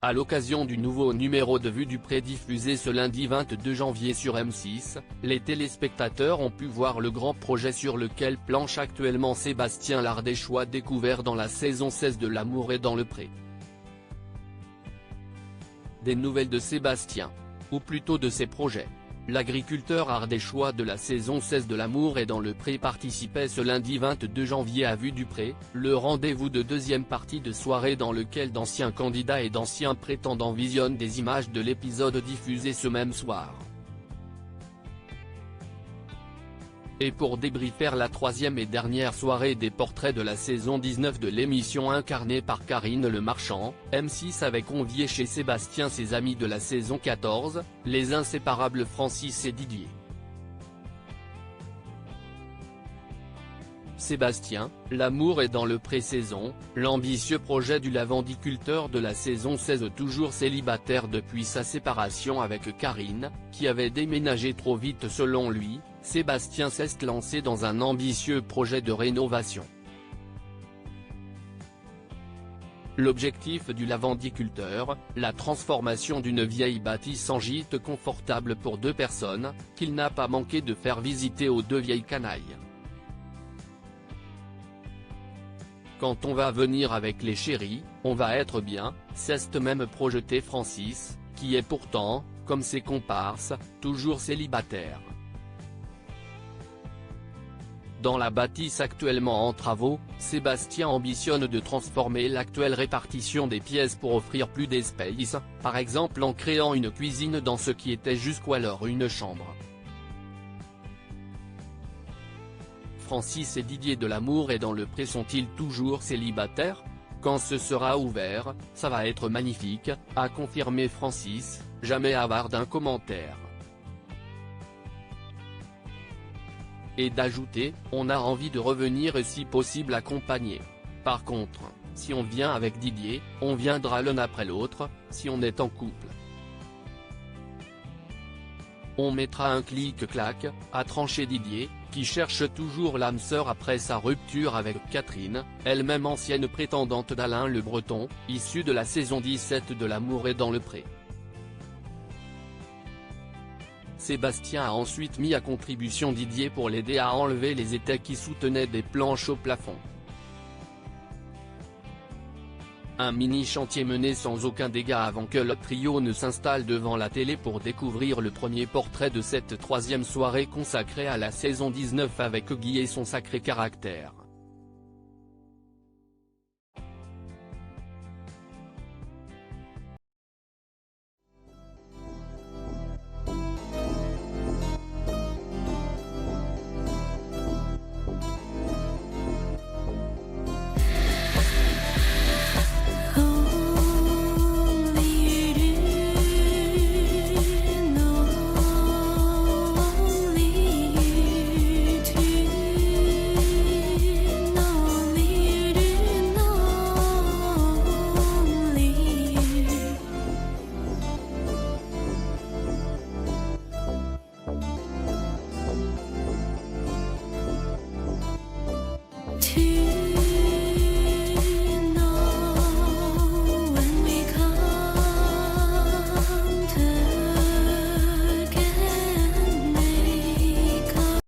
À l'occasion du nouveau numéro de Vue du Pré diffusé ce lundi 22 janvier sur M6, les téléspectateurs ont pu voir le grand projet sur lequel planche actuellement Sébastien l'Ardéchois, découvert dans la saison 16 de L'Amour est dans le Pré. Des nouvelles de Sébastien, ou plutôt de ses projets. L'agriculteur ardéchois de la saison 16 de L'Amour est dans le Pré participait ce lundi 22 janvier à Vue du Pré, le rendez-vous de deuxième partie de soirée dans lequel d'anciens candidats et d'anciens prétendants visionnent des images de l'épisode diffusé ce même soir. Et pour débriefer la troisième et dernière soirée des portraits de la saison 19 de l'émission incarnée par Karine Le Marchand, M6 avait convié chez Sébastien ses amis de la saison 14, les inséparables Francis et Didier. Sébastien, L'Amour est dans le Pré-saison, l'ambitieux projet du lavandiculteur de la saison 16 toujours célibataire depuis sa séparation avec Karine, qui avait déménagé trop vite selon lui. Sébastien s'est lancé dans un ambitieux projet de rénovation. L'objectif du lavandiculteur, la transformation d'une vieille bâtisse en gîte confortable pour 2 personnes, qu'il n'a pas manqué de faire visiter aux 2 vieilles canailles. Quand on va venir avec les chéris, on va être bien, s'est même projeté Francis, qui est pourtant, comme ses comparses, toujours célibataire. Dans la bâtisse actuellement en travaux, Sébastien ambitionne de transformer l'actuelle répartition des pièces pour offrir plus d'espace, par exemple en créant une cuisine dans ce qui était jusqu'alors une chambre. Francis et Didier de L'Amour est dans le Pré sont-ils toujours célibataires? Quand ce sera ouvert, ça va être magnifique, a confirmé Francis, jamais avare d'un commentaire. Et d'ajouter, on a envie de revenir et si possible accompagner. Par contre, si on vient avec Didier, on viendra l'un après l'autre, si on est en couple. On mettra un clic-clac, a tranché Didier, qui cherche toujours l'âme sœur après sa rupture avec Catherine, elle-même ancienne prétendante d'Alain Le Breton, issue de la saison 17 de L'Amour est dans le Pré. Sébastien a ensuite mis à contribution Didier pour l'aider à enlever les étais qui soutenaient des planches au plafond. Un mini-chantier mené sans aucun dégât avant que le trio ne s'installe devant la télé pour découvrir le premier portrait de cette troisième soirée consacrée à la saison 19 avec Guy et son sacré caractère.